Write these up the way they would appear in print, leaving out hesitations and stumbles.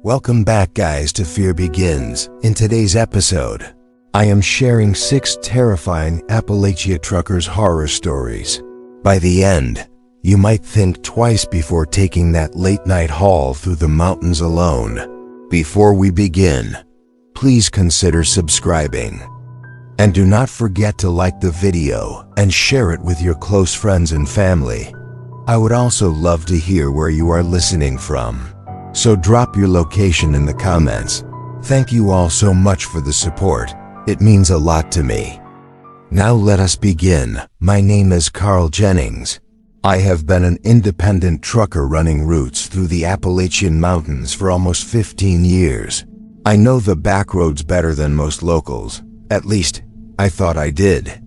Welcome back, guys, to Fear Begins. In today's episode, I am sharing 6 terrifying Appalachia truckers' horror stories. By the end, you might think twice before taking that late-night haul through the mountains alone. Before we begin, please consider subscribing. And do not forget to like the video and share it with your close friends and family. I would also love to hear where you are listening from. So drop your location in the comments. Thank you all so much for the support. It means a lot to me. Now let us begin. My name is Carl Jennings. I have been an independent trucker running routes through the Appalachian Mountains for almost 15 years. I know the backroads better than most locals. At least, I thought I did.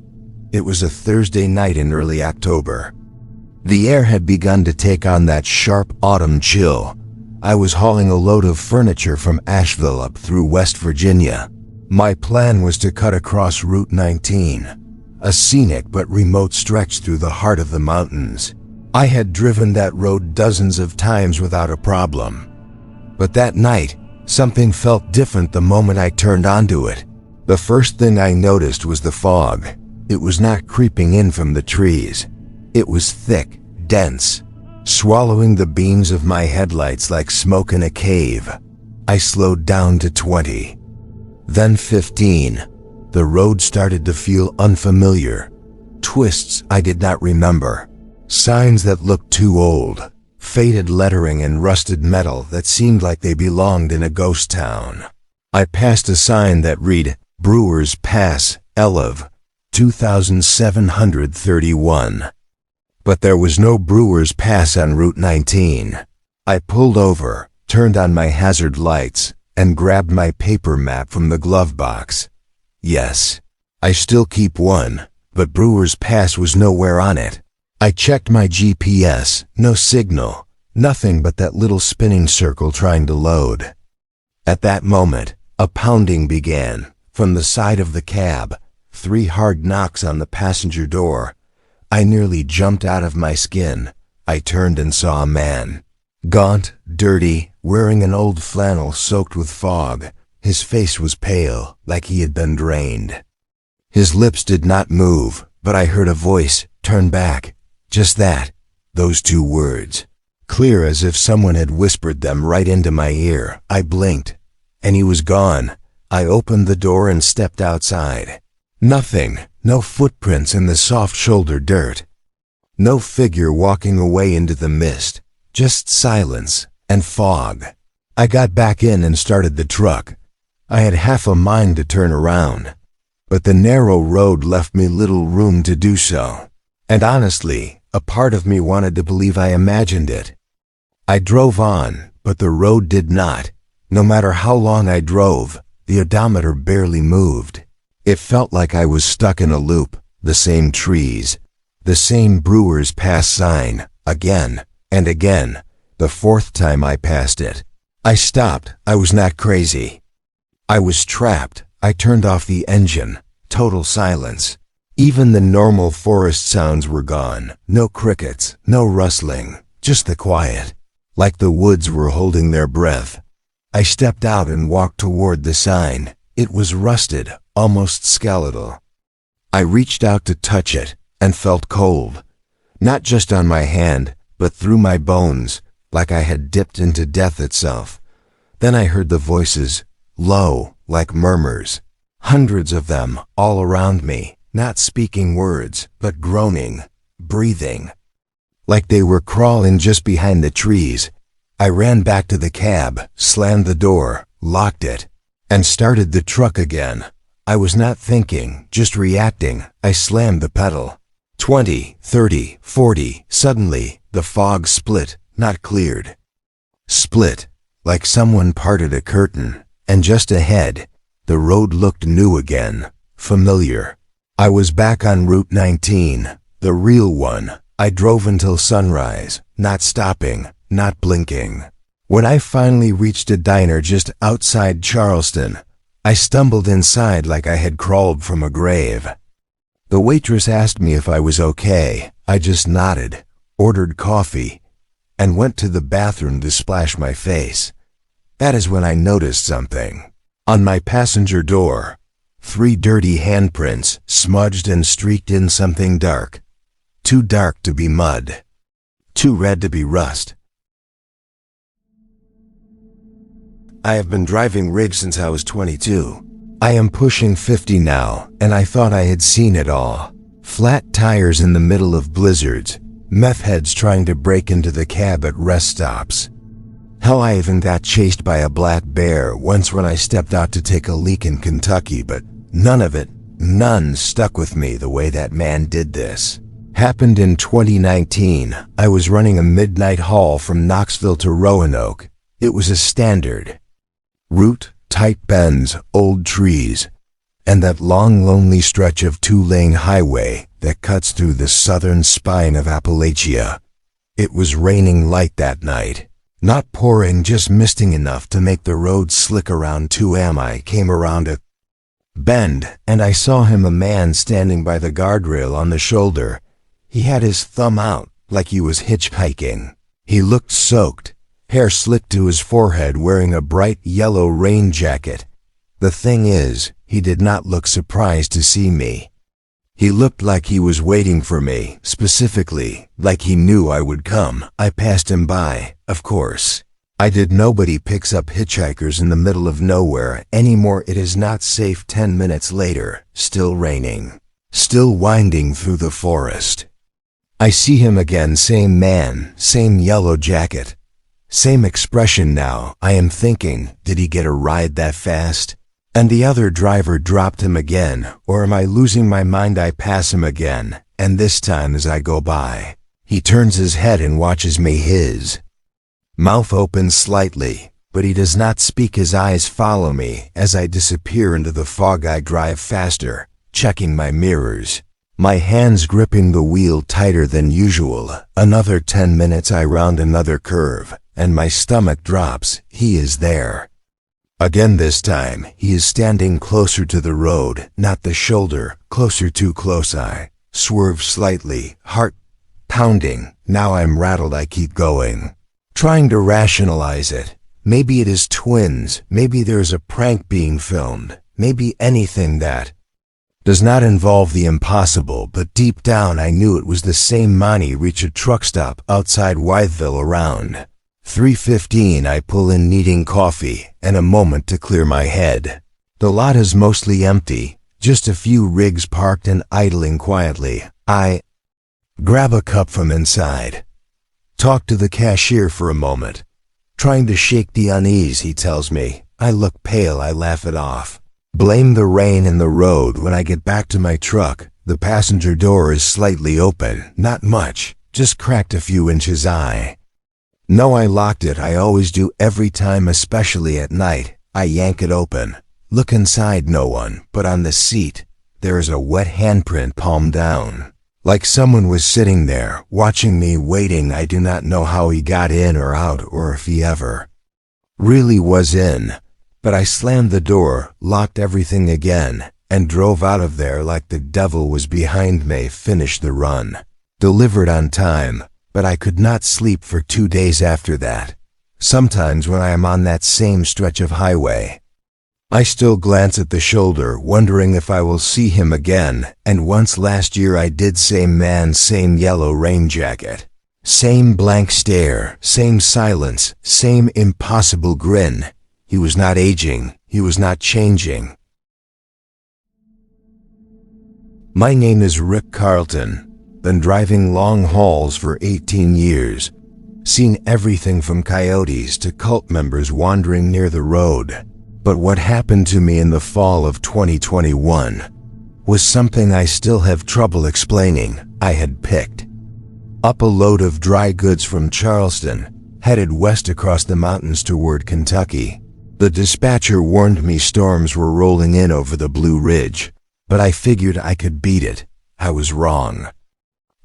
It was a Thursday night in early October. The air had begun to take on that sharp autumn chill. I was hauling a load of furniture from Asheville up through West Virginia. My plan was to cut across Route 19, a scenic but remote stretch through the heart of the mountains. I had driven that road dozens of times without a problem. But that night, something felt different the moment I turned onto it. The first thing I noticed was the fog. It was not creeping in from the trees. It was thick, dense, swallowing the beams of my headlights like smoke in a cave. I slowed down to 20. Then 15. The road started to feel unfamiliar. Twists I did not remember. Signs that looked too old. Faded lettering and rusted metal that seemed like they belonged in a ghost town. I passed a sign that read, Brewers Pass, Elev, 2731. But there was no Brewers Pass on Route 19. I pulled over, turned on my hazard lights, and grabbed my paper map from the glove box. Yes, I still keep one, but Brewers Pass was nowhere on it. I checked my GPS, no signal, nothing but that little spinning circle trying to load. At that moment, a pounding began. From the side of the cab, 3 hard knocks on the passenger door. I nearly jumped out of my skin. I turned and saw a man. Gaunt, dirty, wearing an old flannel soaked with fog. His face was pale, like he had been drained. His lips did not move, but I heard a voice, turn back. Just that, those 2 words. Clear as if someone had whispered them right into my ear. I blinked, and he was gone. I opened the door and stepped outside. Nothing, no footprints in the soft shoulder dirt. No figure walking away into the mist, just silence and fog. I got back in and started the truck. I had half a mind to turn around, but the narrow road left me little room to do so. And honestly, a part of me wanted to believe I imagined it. I drove on, but the road did not. No matter how long I drove, the odometer barely moved. It felt like I was stuck in a loop, the same trees, the same Brewers Pass sign, again and again. The 4th time I passed it, I stopped. I was not crazy. I was trapped. I turned off the engine. Total silence. Even the normal forest sounds were gone. No crickets, no rustling, just the quiet. Like the woods were holding their breath. I stepped out and walked toward the sign. It was rusted, almost skeletal. I reached out to touch it and felt cold. Not just on my hand, but through my bones, like I had dipped into death itself. Then I heard the voices, low, like murmurs. Hundreds of them, all around me, not speaking words, but groaning, breathing. Like they were crawling just behind the trees. I ran back to the cab, slammed the door, locked it, and started the truck again. I was not thinking, just reacting. I slammed the pedal. 20, 30, 40. Suddenly, the fog split, not cleared. Split, like someone parted a curtain, and just ahead, the road looked new again, familiar. I was back on Route 19, the real one. I drove until sunrise, not stopping, not blinking. When I finally reached a diner just outside Charleston, I stumbled inside like I had crawled from a grave. The waitress asked me if I was okay. I just nodded, ordered coffee, and went to the bathroom to splash my face. That is when I noticed something. On my passenger door, 3 dirty handprints, smudged and streaked in something dark. Too dark to be mud. Too red to be rust. I have been driving rigs since I was 22. I am pushing 50 now, and I thought I had seen it all. Flat tires in the middle of blizzards, meth heads trying to break into the cab at rest stops. Hell, I even got chased by a black bear once when I stepped out to take a leak in Kentucky, but none stuck with me the way that man did this. Happened in 2019. I was running a midnight haul from Knoxville to Roanoke. It was a standard route, tight bends, old trees, and that long, lonely stretch of 2-lane highway that cuts through the southern spine of Appalachia. It was raining light that night. Not pouring, just misting enough to make the road slick around 2 I came around a bend, and I saw him, a man standing by the guardrail on the shoulder. He had his thumb out, like he was hitchhiking. He looked soaked, hair slicked to his forehead, wearing a bright yellow rain jacket. The thing is, he did not look surprised to see me. He looked like he was waiting for me, specifically, like he knew I would come. I passed him by, of course. I did. Nobody picks up hitchhikers in the middle of nowhere anymore. It is not safe. 10 minutes later, still raining, still winding through the forest. I see him again, same man, same yellow jacket, same expression now. I am thinking, did he get a ride that fast? And the other driver dropped him again, or am I losing my mind? I pass him again, and this time as I go by, he turns his head and watches me, his mouth opens slightly, but he does not speak. His eyes follow me as I disappear into the fog. I drive faster, checking my mirrors, my hands gripping the wheel tighter than usual. Another 10 minutes, I round another curve, and my stomach drops. He is there. Again this time, he is standing closer to the road, not the shoulder, closer, too close. I swerve slightly, heart pounding. Now I'm rattled. I keep going, trying to rationalize it. Maybe it is twins, maybe there's a prank being filmed, maybe anything that does not involve the impossible, but deep down I knew it was the same money. Reach a truck stop outside Wytheville around 3:15. I pull in, needing coffee and a moment to clear my head. The lot is mostly empty, just a few rigs parked and idling quietly. I grab a cup from inside, talk to the cashier for a moment, trying to shake the unease he tells me. I look pale. I laugh it off, blame the rain and the road. When I get back to my truck, the passenger door is slightly open, not much, just cracked a few inches. I know I locked it. I always do, every time, especially at night. I yank it open, look inside. No one, but on the seat, there is a wet handprint, palm down, like someone was sitting there, watching me, waiting. I do not know how he got in or out, or if he ever really was in, but I slammed the door, locked everything again, and drove out of there like the devil was behind me. Finished the run, delivered on time, but I could not sleep for 2 days after that. Sometimes when I am on that same stretch of highway, I still glance at the shoulder, wondering if I will see him again. And once last year I did. Same man, same yellow rain jacket, same blank stare, same silence, same impossible grin. He was not aging, he was not changing. My name is Rick Carlton. Been driving long hauls for 18 years. Seen everything from coyotes to cult members wandering near the road. But what happened to me in the fall of 2021 was something I still have trouble explaining. I had picked up a load of dry goods from Charleston, headed west across the mountains toward Kentucky. The dispatcher warned me storms were rolling in over the Blue Ridge, but I figured I could beat it. I was wrong.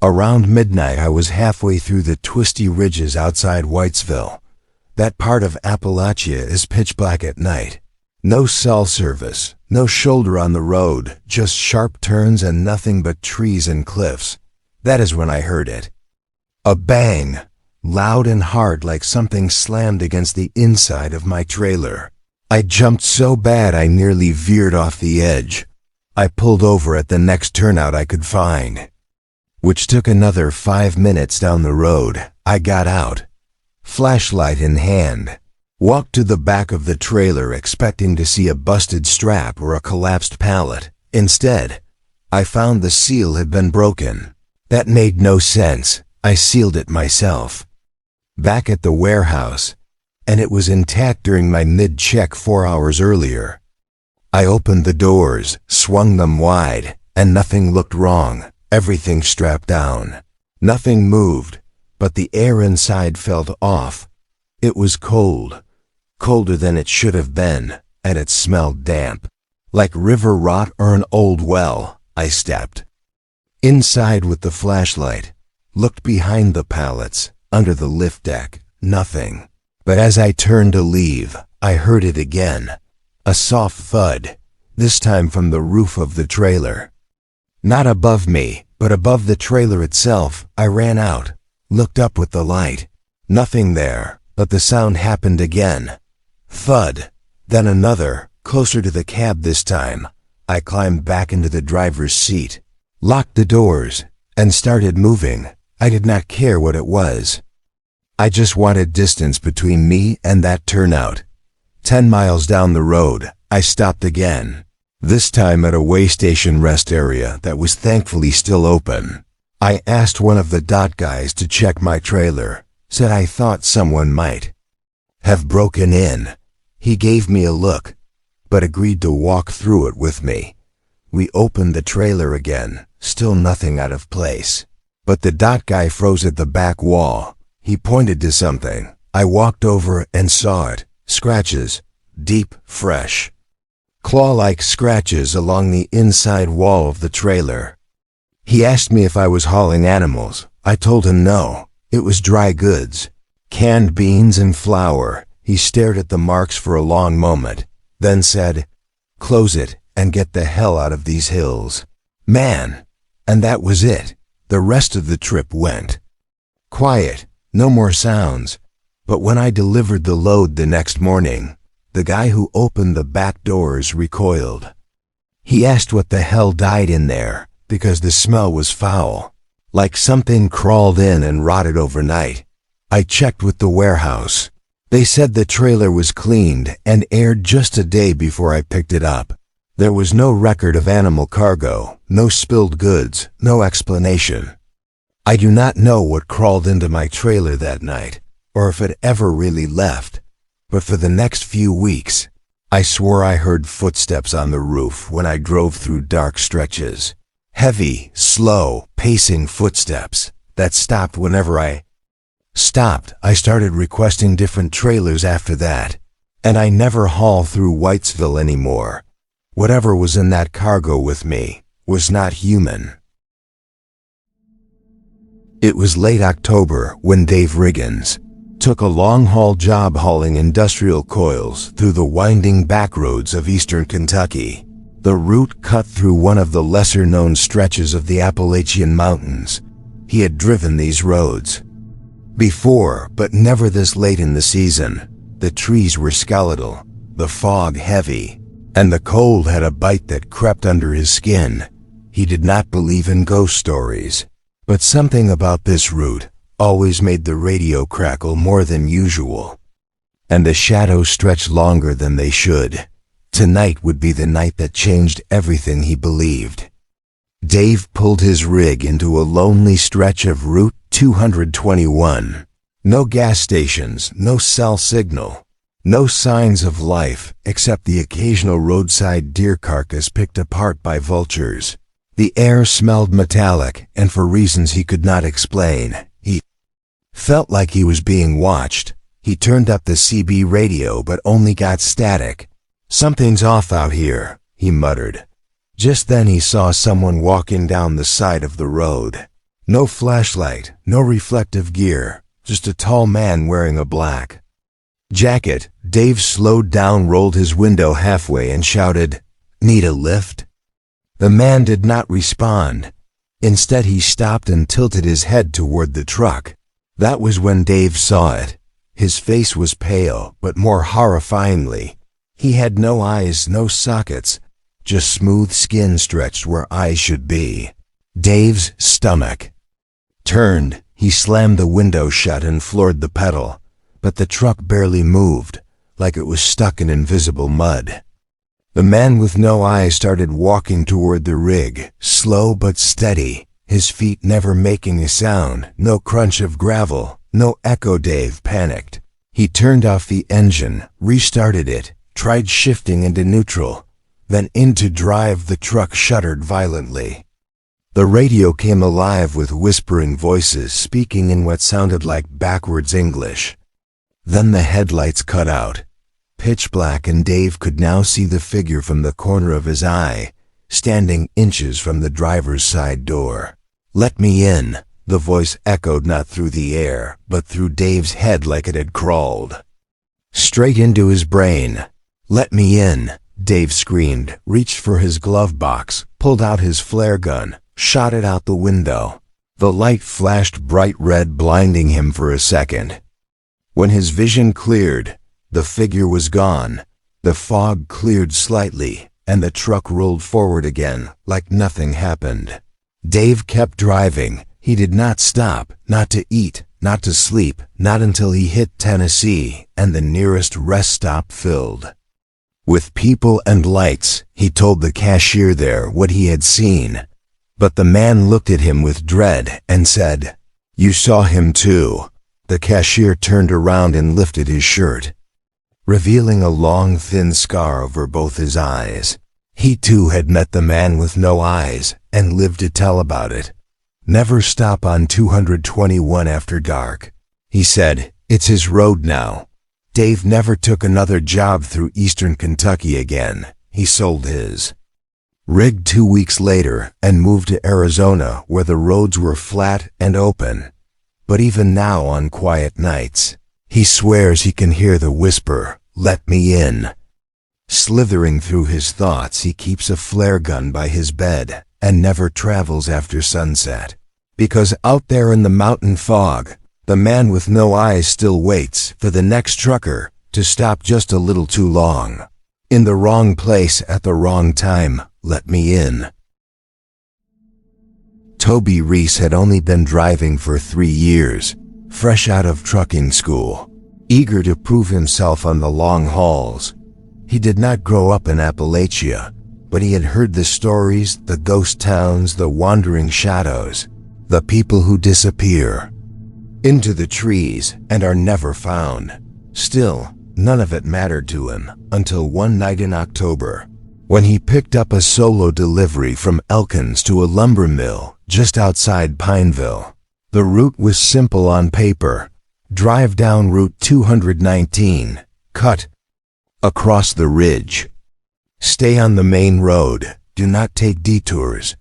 Around midnight I was halfway through the twisty ridges outside Whitesville. That part of Appalachia is pitch black at night. No cell service, no shoulder on the road, just sharp turns and nothing but trees and cliffs. That is when I heard it. A bang, loud and hard like something slammed against the inside of my trailer. I jumped so bad I nearly veered off the edge. I pulled over at the next turnout I could find, which took another 5 minutes down the road. I got out, flashlight in hand, walked to the back of the trailer expecting to see a busted strap or a collapsed pallet. Instead, I found the seal had been broken. That made no sense. I sealed it myself. Back at the warehouse, and it was intact during my mid-check 4 hours earlier. I opened the doors, swung them wide, and nothing looked wrong. Everything strapped down. Nothing moved, but the air inside felt off. It was cold, colder than it should have been, and it smelled damp. Like river rot or an old well. I stepped inside with the flashlight, looked behind the pallets, under the lift deck, nothing. But as I turned to leave, I heard it again. A soft thud, this time from the roof of the trailer. Not above me, but above the trailer itself. I ran out, looked up with the light. Nothing there, but the sound happened again. Thud, then another, closer to the cab this time. I climbed back into the driver's seat, locked the doors, and started moving. I did not care what it was. I just wanted distance between me and that turnout. 10 miles down the road, I stopped again, this time at a way station rest area that was thankfully still open. I asked one of the dot guys to check my trailer, said I thought someone might have broken in. He gave me a look, but agreed to walk through it with me. We opened the trailer again, still nothing out of place. But the dot guy froze at the back wall. He pointed to something. I walked over and saw it. Scratches. Deep, fresh, claw-like scratches along the inside wall of the trailer. He asked me if I was hauling animals. I told him no. It was dry goods. Canned beans and flour. He stared at the marks for a long moment, then said, "Close it and get the hell out of these hills." Man, and that was it. The rest of the trip went quiet, no more sounds. But when I delivered the load the next morning, the guy who opened the back doors recoiled. He asked what the hell died in there, because the smell was foul, like something crawled in and rotted overnight. I checked with the warehouse. They said the trailer was cleaned and aired just a day before I picked it up. There was no record of animal cargo, no spilled goods, no explanation. I do not know what crawled into my trailer that night, or if it ever really left, but for the next few weeks, I swore I heard footsteps on the roof when I drove through dark stretches. Heavy, slow, pacing footsteps that stopped whenever I stopped. I started requesting different trailers after that, and I never haul through Whitesville anymore. Whatever was in that cargo with me was not human. It was late October when Dave Riggins took a long-haul job hauling industrial coils through the winding backroads of eastern Kentucky. The route cut through one of the lesser-known stretches of the Appalachian Mountains. He had driven these roads before, but never this late in the season. The trees were skeletal, the fog heavy, and the cold had a bite that crept under his skin. He did not believe in ghost stories, but something about this route always made the radio crackle more than usual, and the shadows stretched longer than they should. Tonight would be the night that changed everything he believed. Dave pulled his rig into a lonely stretch of Route 221. No gas stations, no cell signal, no signs of life except the occasional roadside deer carcass picked apart by vultures. The air smelled metallic, and for reasons he could not explain, he felt like he was being watched. He turned up the CB radio but only got static. "Something's off out here," he muttered. Just then he saw someone walking down the side of the road. No flashlight, no reflective gear, just a tall man wearing a black jacket. Dave slowed down, rolled his window halfway, and shouted, "Need a lift?" The man did not respond. Instead, he stopped and tilted his head toward the truck. That was when Dave saw it. His face was pale, but more horrifyingly. He had no eyes, no sockets, just smooth skin stretched where eyes should be. Dave's stomach turned. He slammed the window shut and floored the pedal, but the truck barely moved, like it was stuck in invisible mud. The man with no eyes started walking toward the rig, slow but steady, his feet never making a sound, no crunch of gravel, no echo. Dave panicked. He turned off the engine, restarted it, tried shifting into neutral, then into drive. The truck shuddered violently. The radio came alive with whispering voices speaking in what sounded like backwards English. Then the headlights cut out. Pitch black, and Dave could now see the figure from the corner of his eye, standing inches from the driver's side door. "Let me in," the voice echoed, not through the air, but through Dave's head like it had crawled straight into his brain. "Let me in," Dave screamed, reached for his glove box, pulled out his flare gun, shot it out the window. The light flashed bright red, blinding him for a second. When his vision cleared, the figure was gone. The fog cleared slightly, and the truck rolled forward again, like nothing happened. Dave kept driving. He did not stop, not to eat, not to sleep, not until he hit Tennessee, and the nearest rest stop filled with people and lights. He told the cashier there what he had seen, but the man looked at him with dread and said, "You saw him too." The cashier turned around and lifted his shirt, revealing a long, thin scar over both his eyes. He too had met the man with no eyes and lived to tell about it. "Never stop on 221 after dark," he said. "It's his road now." Dave never took another job through eastern Kentucky again. He sold his rig 2 weeks later and moved to Arizona, where the roads were flat and open. But even now, on quiet nights, he swears he can hear the whisper, "Let me in." Slithering through his thoughts, he keeps a flare gun by his bed and never travels after sunset. Because out there in the mountain fog, the man with no eyes still waits for the next trucker to stop just a little too long. In the wrong place at the wrong time. Let me in. Toby Reese had only been driving for 3 years, fresh out of trucking school, eager to prove himself on the long hauls. He did not grow up in Appalachia, but he had heard the stories, the ghost towns, the wandering shadows, the people who disappear into the trees and are never found. Still, none of it mattered to him until one night in October, when he picked up a solo delivery from Elkins to a lumber mill just outside Pineville. The route was simple on paper. Drive down Route 219, cut across the ridge. Stay on the main road, do not take detours.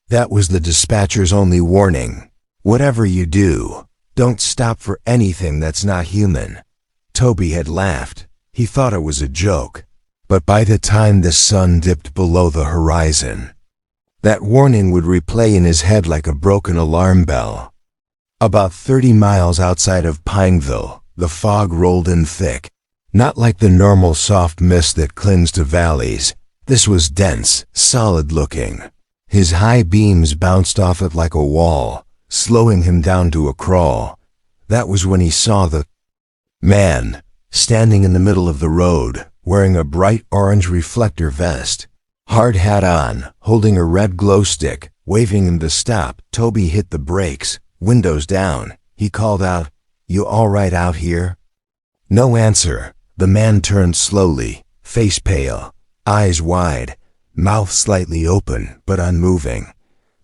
That was the dispatcher's only warning. Whatever you do, don't stop for anything that's not human. Toby had laughed. He thought it was a joke. But by the time the sun dipped below the horizon, that warning would replay in his head like a broken alarm bell. About 30 miles outside of Pineville, the fog rolled in thick. Not like the normal soft mist that clings to valleys. This was dense, solid-looking. His high beams bounced off it like a wall, slowing him down to a crawl. That was when he saw the man standing in the middle of the road, wearing a bright orange reflector vest, hard hat on, holding a red glow stick, waving him to stop. Toby hit the brakes, windows down. He called out, "You all right out here?" No answer. The man turned slowly, face pale, eyes wide, mouth slightly open but unmoving.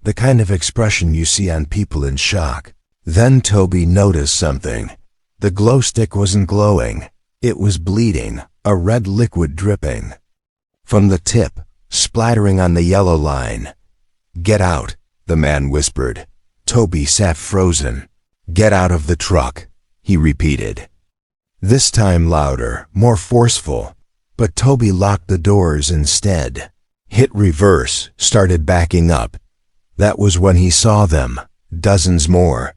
The kind of expression you see on people in shock. Then Toby noticed something. The glow stick wasn't glowing. It was bleeding, a red liquid dripping from the tip, splattering on the yellow line. "Get out," the man whispered. Toby sat frozen. "Get out of the truck," he repeated. This time louder, more forceful, but Toby locked the doors instead. Hit reverse, started backing up. That was when he saw them, dozens more,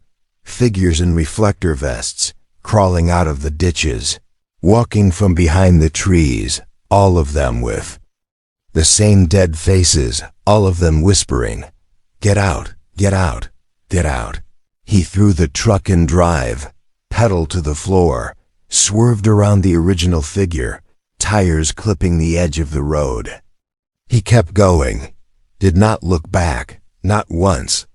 figures in reflector vests, crawling out of the ditches, walking from behind the trees, all of them with the same dead faces, all of them whispering, "Get out, get out, get out." He threw the truck in drive, pedaled to the floor, swerved around the original figure, tires clipping the edge of the road. He kept going, did not look back, not once.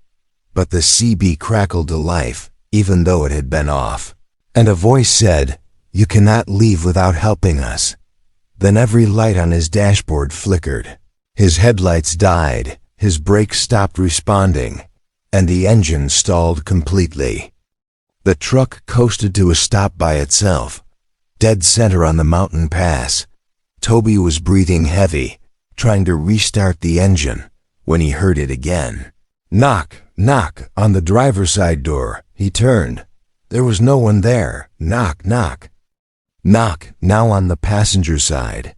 But the CB crackled to life, even though it had been off. And a voice said, "You cannot leave without helping us." Then every light on his dashboard flickered. His headlights died, his brakes stopped responding, and the engine stalled completely. The truck coasted to a stop by itself, dead center on the mountain pass. Toby was breathing heavy, trying to restart the engine, when he heard it again. Knock, knock on the driver's side door. He turned. There was no one there. Knock, knock. Knock, now on the passenger side.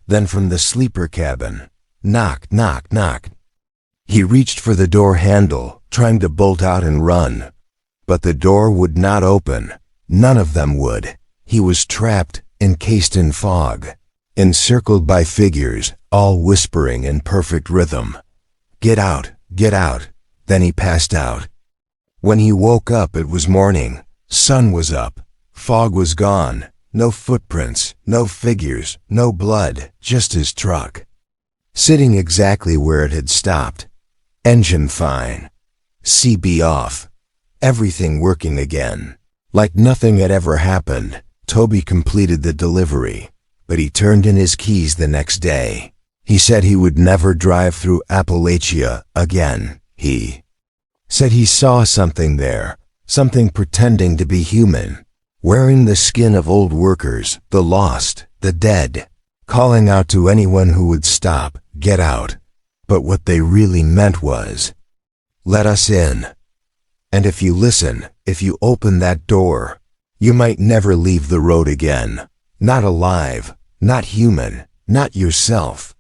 Then from the sleeper cabin. Knock, knock, knock. He reached for the door handle, trying to bolt out and run. But the door would not open. None of them would. He was trapped, encased in fog, encircled by figures, all whispering in perfect rhythm. Get out, get out. Then he passed out. When he woke up, it was morning. Sun was up. Fog was gone. No footprints, no figures, no blood, just his truck. Sitting exactly where it had stopped. Engine fine. CB off. Everything working again. Like nothing had ever happened. Toby completed the delivery, but he turned in his keys the next day. He said he would never drive through Appalachia again. He said he saw something there, something pretending to be human, wearing the skin of old workers, the lost, the dead, calling out to anyone who would stop, "Get out." But what they really meant was, "Let us in. And if you listen, if you open that door, you might never leave the road again. Not alive, not human, not yourself."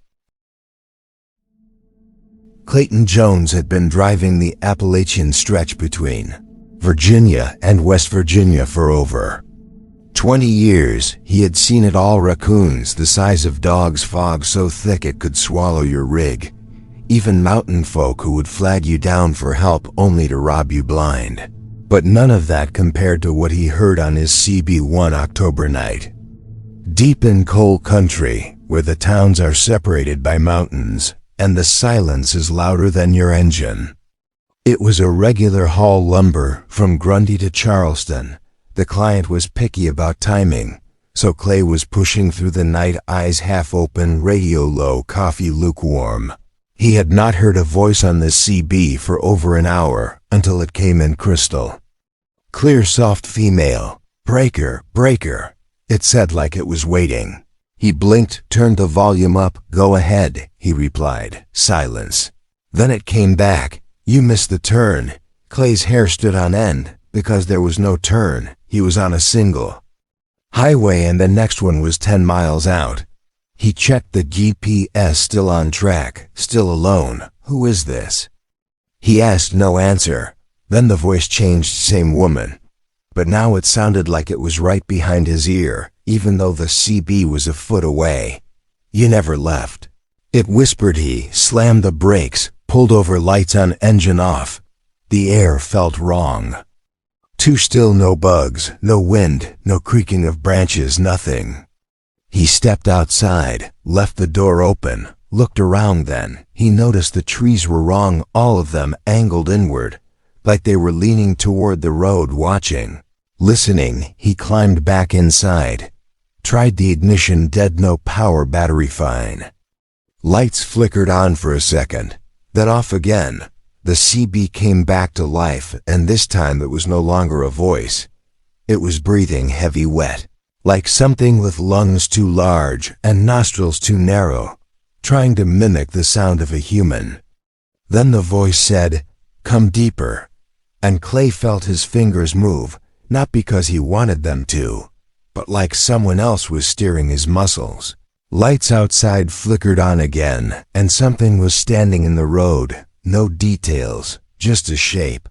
Clayton Jones had been driving the Appalachian stretch between Virginia and West Virginia for over 20 years. He had seen it all: raccoons the size of dogs, fog so thick it could swallow your rig, even mountain folk who would flag you down for help only to rob you blind. But none of that compared to what he heard on his CB one October night. Deep in coal country, where the towns are separated by mountains, and the silence is louder than your engine. It was a regular haul lumber from Grundy to Charleston. The client was picky about timing, so Clay was pushing through the night, eyes half open, radio low, coffee lukewarm. He had not heard a voice on the CB for over an hour until it came in crystal clear, soft female. "Breaker, breaker," it said like it was waiting. He blinked, turned the volume up. "Go ahead," he replied. Silence. Then it came back. "You missed the turn." Clay's hair stood on end because there was no turn. He was on a single highway and the next one was 10 miles out. He checked the GPS, still on track, still alone. "Who is this?" He asked. No answer. Then the voice changed, same woman. But now it sounded like it was right behind his ear, even though the CB was a foot away. "You never left," it whispered. He slammed the brakes, pulled over, lights on, engine off. The air felt wrong. Too still, no bugs, no wind, no creaking of branches, nothing. He stepped outside, left the door open, looked around. Then he noticed the trees were wrong, all of them angled inward, like they were leaning toward the road, watching, listening. He climbed back inside, tried the ignition, dead, no power, battery fine. Lights flickered on for a second, then off again. The CB came back to life, and this time it was no longer a voice. It was breathing heavy, wet, like something with lungs too large and nostrils too narrow, trying to mimic the sound of a human. Then the voice said, "Come deeper." And Clay felt his fingers move, not because he wanted them to, but like someone else was steering his muscles. Lights outside flickered on again, and something was standing in the road. No details, just a shape.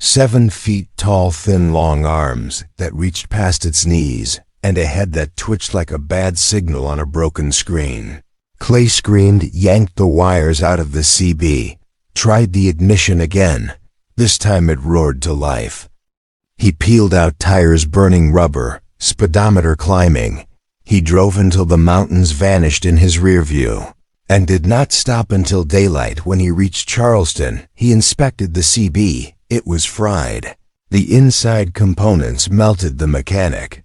7 feet tall, thin, long arms that reached past its knees, and a head that twitched like a bad signal on a broken screen. Clay screamed, yanked the wires out of the CB, tried the ignition again. This time it roared to life. He peeled out tires, burning rubber, speedometer climbing. He drove until the mountains vanished in his rear view, and did not stop until daylight. When he reached Charleston, he inspected the CB. It was fried. The inside components melted. The mechanic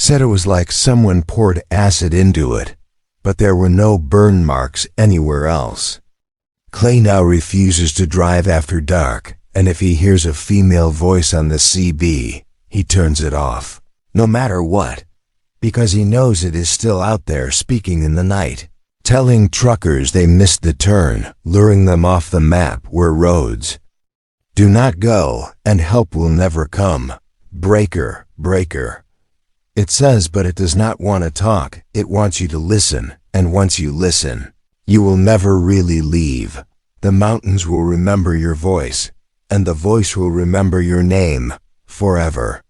said it was like someone poured acid into it, but there were no burn marks anywhere else. Clay now refuses to drive after dark, and if he hears a female voice on the CB, he turns it off, no matter what, because he knows it is still out there speaking in the night, telling truckers they missed the turn, luring them off the map where roads do not go and help will never come. Breaker, breaker. It says, but it does not want to talk. It wants you to listen, and once you listen, you will never really leave. The mountains will remember your voice, and the voice will remember your name forever.